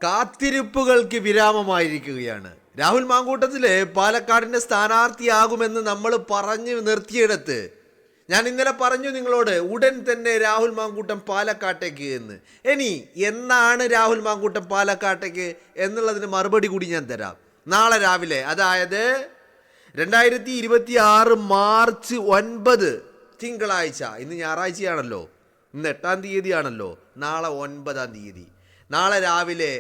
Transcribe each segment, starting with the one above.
കാത്തിരിപ്പുകൾക്ക് വിരാമമായിരിക്കുകയാണ്. രാഹുൽ മാങ്കൂട്ടത്തിൽ പാലക്കാടിൻ്റെ സ്ഥാനാർത്ഥിയാകുമെന്ന് നമ്മൾ പറഞ്ഞു നിർത്തിയിടത്ത് ഞാൻ ഇന്നലെ പറഞ്ഞു നിങ്ങളോട് ഉടൻ തന്നെ രാഹുൽ മാങ്കൂട്ടം പാലക്കാട്ടേക്ക് എന്ന്. ഇനി എന്നാണ് രാഹുൽ മാങ്കൂട്ടം പാലക്കാട്ടേക്ക് എന്നുള്ളതിന് മറുപടി കൂടി ഞാൻ തരാം. നാളെ രാവിലെ, അതായത് 2026 മാർച്ച് 9 തിങ്കളാഴ്ച, ഇന്ന് ഞായറാഴ്ചയാണല്ലോ, ഇന്ന് 8-ാം തീയതിയാണല്ലോ, നാളെ 9-ാം തീയതി, നാളെ രാവിലെ,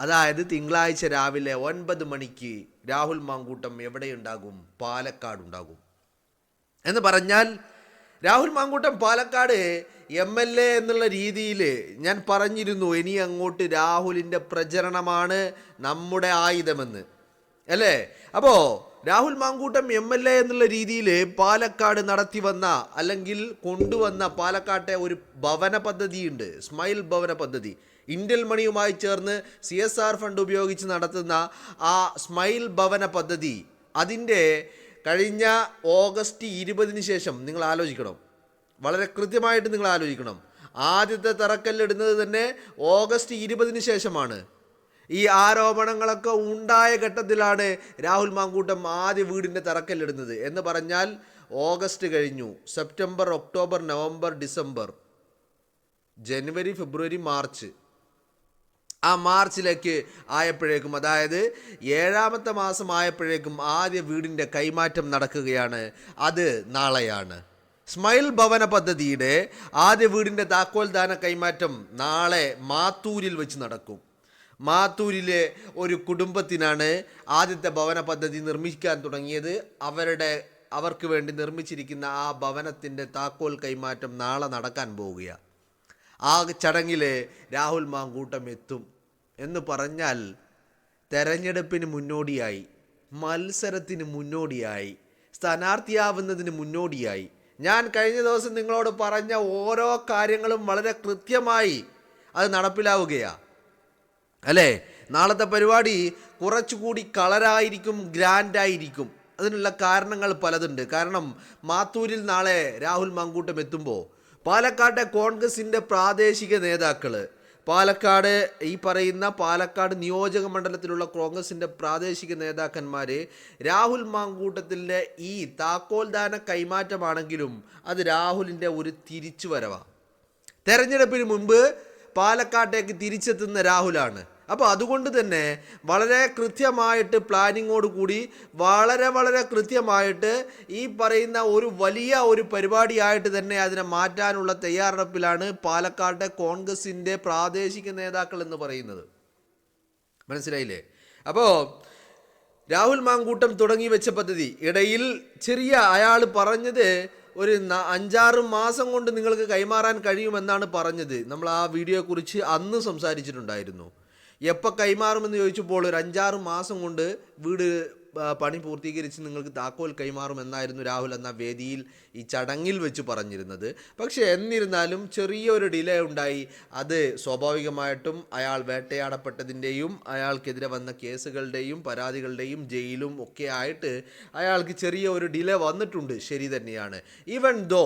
അതായത് തിങ്കളാഴ്ച രാവിലെ 9 മണിക്ക് രാഹുൽ മാങ്കൂട്ടം എവിടെയുണ്ടാകും? പാലക്കാടുണ്ടാകും. എന്ന് പറഞ്ഞാൽ രാഹുൽ മാങ്കൂട്ടം പാലക്കാട് MLA എന്നുള്ള രീതിയിൽ ഞാൻ പറഞ്ഞിരുന്നു, ഇനി അങ്ങോട്ട് രാഹുലിൻ്റെ പ്രചരണമാണ് നമ്മുടെ ആയുധമെന്ന്, അല്ലേ? അപ്പോൾ രാഹുൽ മാങ്കൂട്ടം MLA എന്നുള്ള രീതിയിൽ പാലക്കാട് നടത്തി വന്ന അല്ലെങ്കിൽ കൊണ്ടുവന്ന പാലക്കാട്ടെ ഒരു ഭവന പദ്ധതിയുണ്ട്, സ്മൈൽ ഭവന പദ്ധതി. ഇന്ത്യൻ മണിയുമായി ചേർന്ന് CSR ഫണ്ട് ഉപയോഗിച്ച് നടത്തുന്ന ആ സ്മൈൽ ഭവന പദ്ധതി, അതിൻ്റെ കഴിഞ്ഞ ഓഗസ്റ്റ് 20 ശേഷം നിങ്ങൾ ആലോചിക്കണം, വളരെ കൃത്യമായിട്ട് നിങ്ങൾ ആലോചിക്കണം, ആദ്യത്തെ തറക്കല്ലിടുന്നത് തന്നെ ഓഗസ്റ്റ് 20 ശേഷമാണ്. ഈ ആരോപണങ്ങളൊക്കെ ഉണ്ടായ ഘട്ടത്തിലാണ് രാഹുൽ മാങ്കൂട്ടം ആദ്യ വീടിൻ്റെ തറക്കല്ലിടുന്നത്. എന്ന് പറഞ്ഞാൽ ഓഗസ്റ്റ് കഴിഞ്ഞു, സെപ്റ്റംബർ, ഒക്ടോബർ, നവംബർ, ഡിസംബർ, ജനുവരി, ഫെബ്രുവരി, മാർച്ച്. ആ മാർച്ചിലേക്ക് ആയപ്പോഴേക്കും, അതായത് 7-ാമത്തെ മാസം ആയപ്പോഴേക്കും ആദ്യ വീടിൻ്റെ കൈമാറ്റം നടക്കുകയാണ്. അത് നാളെയാണ്. സ്മൈൽ ഭവന പദ്ധതിയുടെ ആദ്യ വീടിൻ്റെ താക്കോൽദാന കൈമാറ്റം നാളെ മാത്തൂരിൽ വെച്ച് നടക്കും. മാത്തൂരിലെ ഒരു കുടുംബത്തിനാണ് ആദ്യത്തെ ഭവന പദ്ധതി നിർമ്മിക്കാൻ തുടങ്ങിയത്. അവർക്ക് വേണ്ടി നിർമ്മിച്ചിരിക്കുന്ന ആ ഭവനത്തിൻ്റെ താക്കോൽ കൈമാറ്റം നാളെ നടക്കാൻ പോവുകയാണ്. ആ ചടങ്ങിൽ രാഹുൽ മാങ്കൂട്ടം എത്തും. എന്ന് പറഞ്ഞാൽ തെരഞ്ഞെടുപ്പിന് മുന്നോടിയായി, മത്സരത്തിന് മുന്നോടിയായി, സ്ഥാനാർത്ഥിയാവുന്നതിന് മുന്നോടിയായി ഞാൻ കഴിഞ്ഞ ദിവസം നിങ്ങളോട് പറഞ്ഞ ഓരോ കാര്യങ്ങളും വളരെ കൃത്യമായി അത് നടപ്പിലാവുകയാണ്, അല്ലേ? നാളത്തെ പരിപാടി കുറച്ചുകൂടി കളറായിരിക്കും, ഗ്രാൻഡായിരിക്കും. അതിനുള്ള കാരണങ്ങൾ പലതുണ്ട്. കാരണം മാത്തൂരിൽ നാളെ രാഹുൽ മാങ്കൂട്ടം എത്തുമ്പോൾ പാലക്കാട്ടെ കോൺഗ്രസിൻ്റെ പ്രാദേശിക നേതാക്കൾ, പാലക്കാട് ഈ പറയുന്ന പാലക്കാട് നിയോജക മണ്ഡലത്തിലുള്ള കോൺഗ്രസിൻ്റെ പ്രാദേശിക നേതാക്കന്മാർ രാഹുൽ മാങ്കൂട്ടത്തിൻ്റെ ഈ താക്കോൽദാന കൈമാറ്റമാണെങ്കിലും അത് രാഹുലിൻ്റെ ഒരു തിരിച്ചുവരവാണ്. തെരഞ്ഞെടുപ്പിന് മുൻപ് പാലക്കാട്ടേക്ക് തിരിച്ചെത്തുന്ന രാഹുലാണ്. അപ്പോൾ അതുകൊണ്ട് തന്നെ വളരെ കൃത്യമായിട്ട് പ്ലാനിങ്ങോട് കൂടി വളരെ കൃത്യമായിട്ട് ഈ പറയുന്ന ഒരു വലിയ ഒരു പരിപാടിയായിട്ട് തന്നെ അതിനെ മാറ്റാനുള്ള തയ്യാറെടുപ്പിലാണ് പാലക്കാട്ടെ കോൺഗ്രസിൻ്റെ പ്രാദേശിക നേതാക്കൾ എന്ന് പറയുന്നത്. മനസ്സിലായില്ലേ? അപ്പോൾ രാഹുൽ മാങ്കൂട്ടം തുടങ്ങി വെച്ച പദ്ധതി ഇടയിൽ അയാൾ പറഞ്ഞത് ഒരു 5-6 മാസം കൊണ്ട് നിങ്ങൾക്ക് കൈമാറാൻ കഴിയുമെന്നാണ് പറഞ്ഞത്. നമ്മൾ ആ വീഡിയോയെക്കുറിച്ച് അന്ന് സംസാരിച്ചിട്ടുണ്ടായിരുന്നു. എപ്പോൾ കൈമാറുമെന്ന് ചോദിച്ചപ്പോൾ ഒരു 5-6 മാസം കൊണ്ട് വീട് പണി പൂർത്തീകരിച്ച് നിങ്ങൾക്ക് താക്കോൽ കൈമാറുമെന്നായിരുന്നു രാഹുൽ എന്ന വേദിയിൽ ഈ ചടങ്ങിൽ വെച്ച് പറഞ്ഞിരുന്നത്. പക്ഷേ എന്നിരുന്നാലും ചെറിയൊരു ഡിലേ ഉണ്ടായി. അത് സ്വാഭാവികമായിട്ടും അയാൾ വേട്ടയാടപ്പെട്ടതിൻ്റെയും അയാൾക്കെതിരെ വന്ന കേസുകളുടെയും പരാതികളുടെയും ജയിലും ഒക്കെ ആയിട്ട് അയാൾക്ക് ചെറിയ ഒരു ഡിലേ വന്നിട്ടുണ്ട്. ശരി തന്നെയാണ്. ഈവൻ ദോ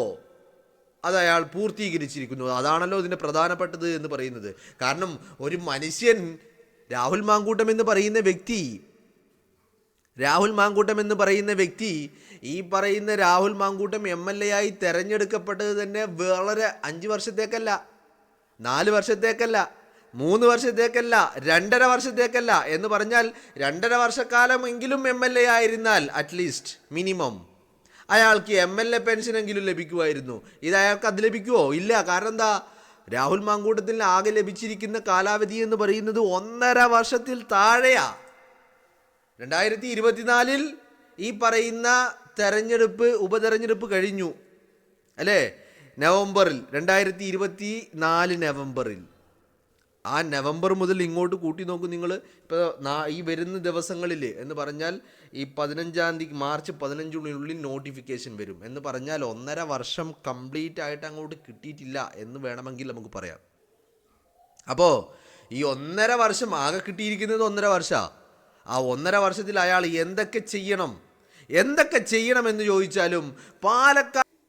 അത് അയാൾ പൂർത്തീകരിച്ചിരിക്കുന്നു. അതാണല്ലോ ഇതിൻ്റെ പ്രധാനപ്പെട്ടത് എന്ന് പറയുന്നത്. കാരണം ഒരു മനുഷ്യൻ, രാഹുൽ മാങ്കൂട്ടം എന്ന് പറയുന്ന വ്യക്തി ഈ പറയുന്ന രാഹുൽ മാങ്കൂട്ടം MLA ആയി തെരഞ്ഞെടുക്കപ്പെട്ടത് തന്നെ വളരെ 5 വർഷത്തേക്കല്ല, 4 വർഷത്തേക്കല്ല, 3 വർഷത്തേക്കല്ല, 2.5 വർഷത്തേക്കല്ല. എന്ന് പറഞ്ഞാൽ 2.5 വർഷക്കാലമെങ്കിലും MLA ആയിരുന്നാൽ അറ്റ്ലീസ്റ്റ് മിനിമം അയാൾക്ക് MLA പെൻഷനെങ്കിലും ലഭിക്കുമായിരുന്നു. ഇത് അയാൾക്ക് അത് ലഭിക്കുമോ? ഇല്ല. കാരണം എന്താ? രാഹുൽ മാങ്കൂട്ടത്തിന് ആകെ ലഭിച്ചിരിക്കുന്ന കാലാവധി എന്ന് പറയുന്നത് 1.5 വർഷത്തിൽ താഴെയാ. 2024 ഈ പറയുന്ന ഉപതെരഞ്ഞെടുപ്പ് കഴിഞ്ഞു, അല്ലേ? നവംബറിൽ, 2024 നവംബറിൽ. ആ നവംബർ മുതൽ ഇങ്ങോട്ട് കൂട്ടി നോക്കും നിങ്ങൾ. ഇപ്പോൾ ഈ വരുന്ന ദിവസങ്ങളിൽ എന്ന് പറഞ്ഞാൽ ഈ 15-ാം തീയതി, മാർച്ച് 15-നുള്ളിൽ നോട്ടിഫിക്കേഷൻ വരും. എന്ന് പറഞ്ഞാൽ 1.5 വർഷം കംപ്ലീറ്റ് ആയിട്ട് അങ്ങോട്ട് കിട്ടിയിട്ടില്ല എന്ന് വേണമെങ്കിൽ നമുക്ക് പറയാം. അപ്പോൾ ഈ 1.5 വർഷം ആകെ കിട്ടിയിരിക്കുന്നത് 1.5 വർഷമാണ്. ആ 1.5 വർഷത്തിൽ അയാൾ എന്തൊക്കെ ചെയ്യണമെന്ന് ചോദിച്ചാലും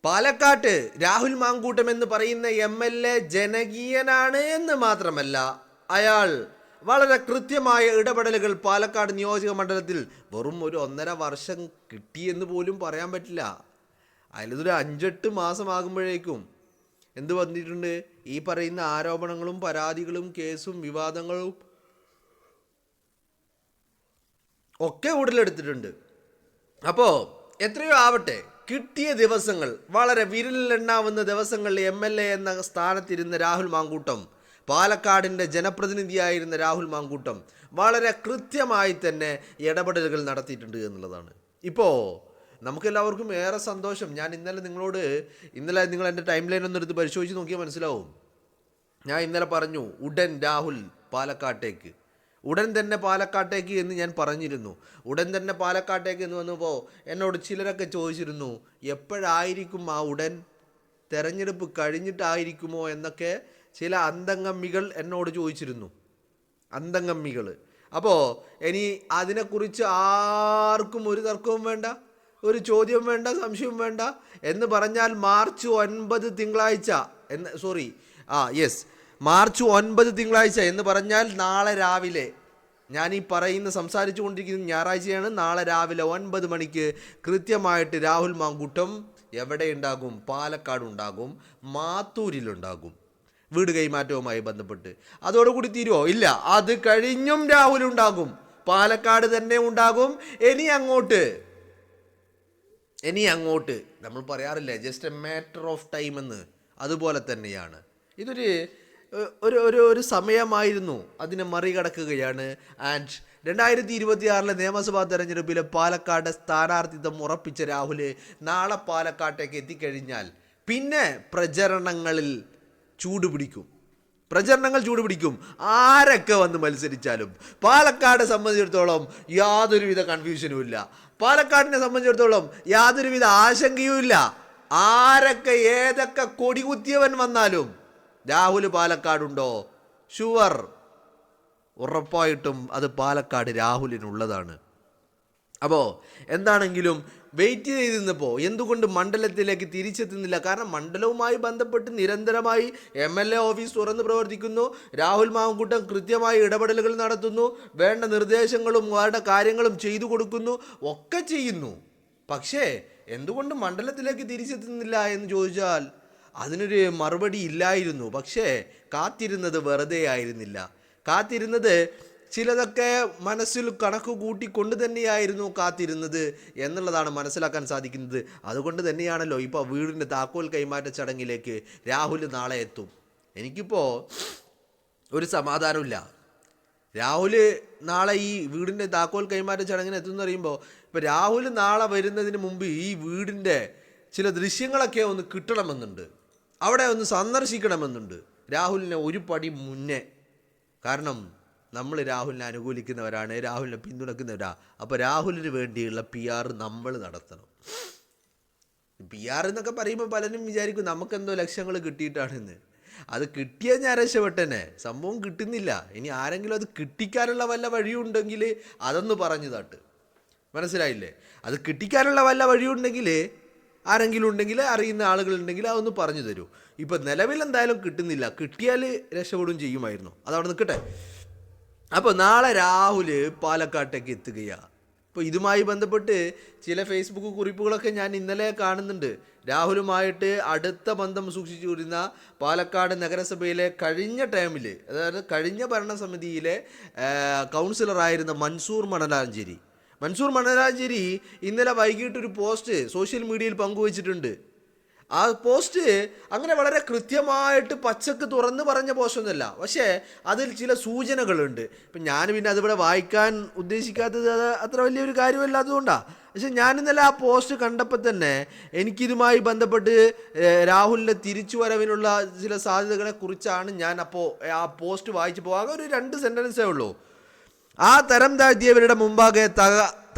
പാലക്കാട്ട് രാഹുൽ മാങ്കൂട്ടം എന്ന് പറയുന്ന MLA ജനകീയനാണ് എന്ന് മാത്രമല്ല അയാൾ വളരെ കൃത്യമായ ഇടപെടലുകൾ പാലക്കാട് നിയോജക മണ്ഡലത്തിൽ വെറും ഒരു 1.5 വർഷം കിട്ടിയെന്ന് പോലും പറയാൻ പറ്റില്ല. അതിലൊരു 5-8 മാസമാകുമ്പോഴേക്കും എന്ത് വന്നിട്ടുണ്ട്? ഈ പറയുന്ന ആരോപണങ്ങളും പരാതികളും കേസും വിവാദങ്ങളും ഒക്കെ ഉടലെടുത്തിട്ടുണ്ട്. അപ്പോൾ എത്രയോ ആവട്ടെ, കിട്ടിയ ദിവസങ്ങൾ, വളരെ വിരലിലെണ്ണാവുന്ന ദിവസങ്ങളിൽ MLA എന്ന സ്ഥാനത്തിരുന്ന രാഹുൽ മാങ്കൂട്ടം, പാലക്കാടിൻ്റെ ജനപ്രതിനിധിയായിരുന്ന രാഹുൽ മാങ്കൂട്ടം വളരെ കൃത്യമായി തന്നെ ഇടപെടലുകൾ നടത്തിയിട്ടുണ്ട് എന്നുള്ളതാണ്. ഇപ്പോൾ നമുക്കെല്ലാവർക്കും ഏറെ സന്തോഷം. ഞാൻ ഇന്നലെ നിങ്ങൾ എൻ്റെ ടൈം ലൈൻ ഒന്ന് എടുത്ത് പരിശോധിച്ച് നോക്കിയാൽ മനസ്സിലാവും. ഞാൻ ഇന്നലെ പറഞ്ഞു ഉടൻ രാഹുൽ പാലക്കാട്ടേക്ക്, ഉടൻ തന്നെ പാലക്കാട്ടേക്ക് എന്ന് ഞാൻ പറഞ്ഞിരുന്നു. ഉടൻ തന്നെ പാലക്കാട്ടേക്ക് എന്ന് വന്നപ്പോൾ എന്നോട് ചിലരൊക്കെ ചോദിച്ചിരുന്നു, എപ്പോഴായിരിക്കും ആ ഉടൻ? തെരഞ്ഞെടുപ്പ് കഴിഞ്ഞിട്ടായിരിക്കുമോ എന്നൊക്കെ ചില അന്തംഗമ്മികൾ എന്നോട് ചോദിച്ചിരുന്നു. അന്തംഗമ്മികൾ. അപ്പോൾ ഇനി അതിനെക്കുറിച്ച് ആർക്കും ഒരു തർക്കവും വേണ്ട, ഒരു ചോദ്യം വേണ്ട, സംശയവും വേണ്ട. എന്ന് പറഞ്ഞാൽ മാർച്ച് 9 തിങ്കളാഴ്ച മാർച്ച് 9 തിങ്കളാഴ്ച എന്ന് പറഞ്ഞാൽ നാളെ രാവിലെ, ഞാൻ ഈ സംസാരിച്ചു കൊണ്ടിരിക്കുന്നത് ഞായറാഴ്ചയാണ്, നാളെ രാവിലെ 9 മണിക്ക് കൃത്യമായിട്ട് രാഹുൽ മാങ്കൂട്ടം എവിടെ ഉണ്ടാകും? പാലക്കാട് ഉണ്ടാകും, മാത്തൂരിലുണ്ടാകും, വീട് കൈമാറ്റവുമായി ബന്ധപ്പെട്ട്. അതോടുകൂടി തീരുമോ? ഇല്ല, അത് കഴിഞ്ഞും രാഹുൽ ഉണ്ടാകും, പാലക്കാട് തന്നെ ഉണ്ടാകും. ഇനി അങ്ങോട്ട് നമ്മൾ പറയാറില്ലേ, just A matter of time എന്ന്, അതുപോലെ തന്നെയാണ്. ഇതൊരു ഒരു സമയമായിരുന്നു, അതിനെ മറികടക്കുകയാണ്. ആൻഡ് 2026 നിയമസഭാ തെരഞ്ഞെടുപ്പിലെ പാലക്കാട് സ്ഥാനാർത്ഥിത്വം ഉറപ്പിച്ച രാഹുൽ നാളെ പാലക്കാട്ടേക്ക് എത്തിക്കഴിഞ്ഞാൽ പിന്നെ പ്രചരണങ്ങൾ ചൂടുപിടിക്കും. ആരൊക്കെ വന്ന് മത്സരിച്ചാലും പാലക്കാട് സംബന്ധിച്ചിടത്തോളം യാതൊരുവിധ കൺഫ്യൂഷനും ഇല്ല. പാലക്കാടിനെ സംബന്ധിച്ചിടത്തോളം യാതൊരുവിധ ആശങ്കയും ഇല്ല. ആരൊക്കെ ഏതൊക്കെ കൊടികുത്തിയവൻ വന്നാലും രാഹുൽ പാലക്കാടുണ്ടോ? ഷുവർ, ഉറപ്പായിട്ടും അത് പാലക്കാട് രാഹുലിനുള്ളതാണ്. അപ്പോൾ എന്താണെങ്കിലും വെയിറ്റ് ചെയ്ത് നിന്നപ്പോൾ എന്തുകൊണ്ട് മണ്ഡലത്തിലേക്ക് തിരിച്ചെത്തുന്നില്ല? കാരണം മണ്ഡലവുമായി ബന്ധപ്പെട്ട് നിരന്തരമായി MLA ഓഫീസ് തുറന്ന് പ്രവർത്തിക്കുന്നു, രാഹുൽ മാങ്കൂട്ടം കൃത്യമായി ഇടപെടലുകൾ നടത്തുന്നു, വേണ്ട നിർദ്ദേശങ്ങളും വേണ്ട കാര്യങ്ങളും ചെയ്തു കൊടുക്കുന്നു, ഒക്കെ ചെയ്യുന്നു. പക്ഷേ എന്തുകൊണ്ട് മണ്ഡലത്തിലേക്ക് തിരിച്ചെത്തുന്നില്ല എന്ന് ചോദിച്ചാൽ അതിനൊരു മറുപടി ഇല്ലായിരുന്നു. പക്ഷേ കാത്തിരുന്നത് വെറുതെ ആയിരുന്നില്ല. കാത്തിരുന്നത് ചിലതൊക്കെ മനസ്സിൽ കണക്ക് കൂട്ടിക്കൊണ്ട് തന്നെയായിരുന്നു കാത്തിരുന്നത് എന്നുള്ളതാണ് മനസ്സിലാക്കാൻ സാധിക്കുന്നത്. അതുകൊണ്ട് തന്നെയാണല്ലോ ഇപ്പോൾ വീടിൻ്റെ താക്കോൽ കൈമാറ്റ ചടങ്ങിലേക്ക് രാഹുൽ നാളെ എത്തും. എനിക്കിപ്പോൾ ഒരു സമാധാനമില്ല. രാഹുൽ നാളെ ഈ വീടിൻ്റെ താക്കോൽ കൈമാറ്റ ചടങ്ങിന് എത്തുമെന്ന് പറയുമ്പോൾ, ഇപ്പോൾ രാഹുൽ നാളെ വരുന്നതിന് മുമ്പ് ഈ വീടിൻ്റെ ചില ദൃശ്യങ്ങളൊക്കെ ഒന്ന് കിട്ടണമെന്നുണ്ട്, അവിടെ ഒന്ന് സന്ദർശിക്കണമെന്നുണ്ട് രാഹുലിനെ ഒരു പടി മുന്നേ. കാരണം നമ്മൾ രാഹുലിനെ അനുകൂലിക്കുന്നവരാണ്, രാഹുലിനെ പിന്തുണക്കുന്നവരാണ്. അപ്പോൾ രാഹുലിന് വേണ്ടിയുള്ള PR നമ്മൾ നടത്തണം. PR എന്നൊക്കെ പറയുമ്പോൾ പലരും വിചാരിക്കും നമുക്കെന്തോ ലക്ഷങ്ങൾ കിട്ടിയിട്ടാണെന്ന്. അത് കിട്ടിയാൽ ഞാൻ രക്ഷപ്പെട്ടനെ. സംഭവം കിട്ടുന്നില്ല. ഇനി ആരെങ്കിലും അത് കിട്ടിക്കാനുള്ള വല്ല വഴിയുണ്ടെങ്കിൽ അതൊന്ന് പറഞ്ഞു തട്ട്. മനസ്സിലായില്ലേ? അത് കിട്ടിക്കാനുള്ള വല്ല വഴിയുണ്ടെങ്കിൽ ആരെങ്കിലും ഉണ്ടെങ്കിൽ, അറിയുന്ന ആളുകളുണ്ടെങ്കിൽ അതൊന്ന് പറഞ്ഞു തരൂ. ഇപ്പം നിലവിൽ എന്തായാലും കിട്ടുന്നില്ല. കിട്ടിയാൽ രക്ഷപ്പെടുകയും ചെയ്യുമായിരുന്നു. അതവിടെ നിൽക്കട്ടെ. അപ്പോൾ നാളെ രാഹുൽ പാലക്കാട്ടേക്ക് എത്തുകയാണ്. ഇപ്പോൾ ഇതുമായി ബന്ധപ്പെട്ട് ചില ഫേസ്ബുക്ക് കുറിപ്പുകളൊക്കെ ഞാൻ ഇന്നലെ കാണുന്നുണ്ട്. രാഹുലുമായിട്ട് അടുത്ത ബന്ധം സൂക്ഷിച്ചു വരുന്ന പാലക്കാട് നഗരസഭയിലെ കഴിഞ്ഞ ടൈമിൽ, അതായത് കഴിഞ്ഞ ഭരണസമിതിയിലെ കൗൺസിലറായിരുന്ന മൻസൂർ മണലാഞ്ചേരി ഇന്നലെ വൈകിട്ടൊരു പോസ്റ്റ് സോഷ്യൽ മീഡിയയിൽ പങ്കുവച്ചിട്ടുണ്ട്. ആ പോസ്റ്റ് അങ്ങനെ വളരെ കൃത്യമായിട്ട് പച്ചക്ക് തുറന്ന് പറഞ്ഞ പോസ്റ്റൊന്നുമല്ല, പക്ഷേ അതിൽ ചില സൂചനകളുണ്ട്. ഇപ്പം ഞാൻ പിന്നെ അതിവിടെ വായിക്കാൻ ഉദ്ദേശിക്കാത്തത് അത്ര വലിയൊരു കാര്യമല്ലാത്തതുകൊണ്ടാണ്. പക്ഷെ ഞാനിന്നലെ ആ പോസ്റ്റ് കണ്ടപ്പോൾ തന്നെ എനിക്കിതുമായി ബന്ധപ്പെട്ട് രാഹുലിൻ്റെ തിരിച്ചുവരവിനുള്ള ചില സാധ്യതകളെക്കുറിച്ചാണ് ഞാൻ അപ്പോൾ ആ പോസ്റ്റ് വായിച്ചപ്പോൾ ആകെ ഒരു 2 സെൻറ്റൻസേ ഉള്ളൂ. ആ തരം താഴ്ത്തിയവരുടെ മുമ്പാകെ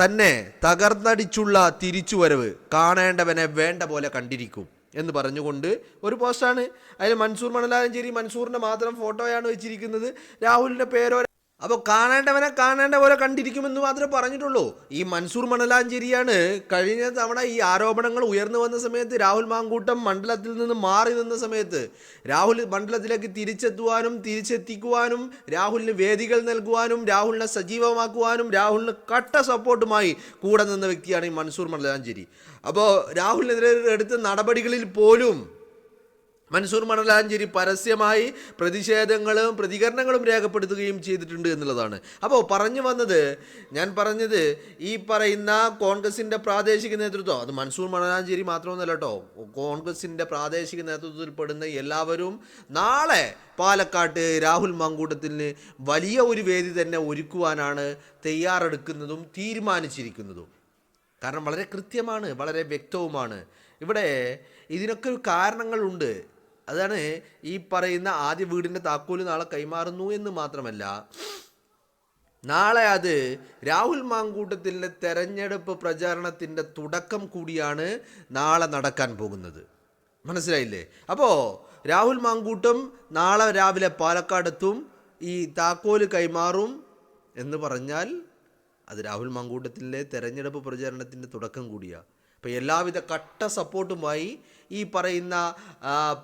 തന്നെ തകർന്നടിച്ചുള്ള തിരിച്ചുവരവ് കാണേണ്ടവനെ വേണ്ട പോലെ കണ്ടിരിക്കും എന്ന് പറഞ്ഞുകൊണ്ട് ഒരു പോസ്റ്റാണ്. അതിൽ മൻസൂറിൻ്റെ മാത്രം ഫോട്ടോയാണ് വെച്ചിരിക്കുന്നത്. രാഹുലിൻ്റെ പേരോ അപ്പോൾ കാണേണ്ടവനെ കാണേണ്ട പോലെ കണ്ടിരിക്കുമെന്ന് മാത്രമേ പറഞ്ഞിട്ടുള്ളൂ. ഈ മൻസൂർ മണലാഞ്ചേരിയാണ് കഴിഞ്ഞ തവണ ഈ ആരോപണങ്ങൾ ഉയർന്നു വന്ന സമയത്ത് രാഹുൽ മാങ്കൂട്ടം മണ്ഡലത്തിൽ നിന്ന് മാറി നിന്ന സമയത്ത് രാഹുൽ മണ്ഡലത്തിലേക്ക് തിരിച്ചെത്തിക്കുവാനും രാഹുലിന് വേദികൾ നൽകുവാനും രാഹുലിനെ സജീവമാക്കുവാനും രാഹുലിന് കട്ട സപ്പോർട്ടുമായി കൂടെ നിന്ന വ്യക്തിയാണ് ഈ മൻസൂർ മണലാഞ്ചേരി. അപ്പോൾ രാഹുലിനെതിരെ എടുത്ത നടപടികളിൽ പോലും മൻസൂർ മണലാഞ്ചേരി പരസ്യമായി പ്രതിഷേധങ്ങളും പ്രതികരണങ്ങളും രേഖപ്പെടുത്തുകയും ചെയ്തിട്ടുണ്ട് എന്നുള്ളതാണ്. അപ്പോൾ ഞാൻ പറഞ്ഞത് ഈ പറയുന്ന കോൺഗ്രസിൻ്റെ പ്രാദേശിക നേതൃത്വം, അത് മൻസൂർ മണലാഞ്ചേരി മാത്രമൊന്നുമല്ല കേട്ടോ, കോൺഗ്രസിൻ്റെ പ്രാദേശിക നേതൃത്വത്തിൽപ്പെടുന്ന എല്ലാവരും നാളെ പാലക്കാട്ട് രാഹുൽ മാങ്കൂട്ടത്തിന് വലിയ ഒരു വേദി തന്നെ ഒരുക്കുവാനാണ് തയ്യാറെടുക്കുന്നതും തീരുമാനിച്ചിരിക്കുന്നതും. കാരണം വളരെ കൃത്യമാണ്, വളരെ വ്യക്തവുമാണ്. ഇവിടെ ഇതിനൊക്കെ ഒരു കാരണങ്ങളുണ്ട്. അതാണ് ഈ പറയുന്ന ആദ്യ വീടിൻ്റെ താക്കോല് നാളെ കൈമാറുന്നു എന്ന് മാത്രമല്ല, നാളെ അത് രാഹുൽ മാങ്കൂട്ടത്തിൻ്റെ തെരഞ്ഞെടുപ്പ് പ്രചാരണത്തിൻ്റെ തുടക്കം കൂടിയാണ് നാളെ നടക്കാൻ പോകുന്നത്. മനസ്സിലായില്ലേ? അപ്പോൾ രാഹുൽ മാങ്കൂട്ടം നാളെ രാവിലെ പാലക്കാടെത്തും, ഈ താക്കോല് കൈമാറും എന്ന് പറഞ്ഞാൽ അത് രാഹുൽ മാങ്കൂട്ടത്തിൻ്റെ തെരഞ്ഞെടുപ്പ് പ്രചാരണത്തിൻ്റെ തുടക്കം കൂടിയാണ്. അപ്പോൾ എല്ലാവിധ കട്ട സപ്പോർട്ടുമായി ഈ പറയുന്ന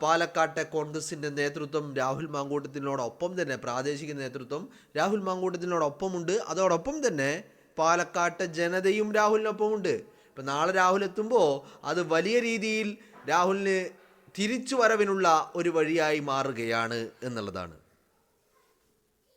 പാലക്കാട്ടെ കോൺഗ്രസിൻ്റെ നേതൃത്വം രാഹുൽ മാങ്കൂട്ടത്തിനോടൊപ്പം തന്നെ, പ്രാദേശിക നേതൃത്വം രാഹുൽ മാങ്കൂട്ടത്തിനോടൊപ്പമുണ്ട്. അതോടൊപ്പം തന്നെ പാലക്കാട്ടെ ജനതയും രാഹുലിനൊപ്പമുണ്ട്. ഇപ്പം നാളെ രാഹുൽ എത്തുമ്പോൾ അത് വലിയ രീതിയിൽ രാഹുലിന് തിരിച്ചു വരവിനുള്ള ഒരു വഴിയായി മാറുകയാണ് എന്നുള്ളതാണ്.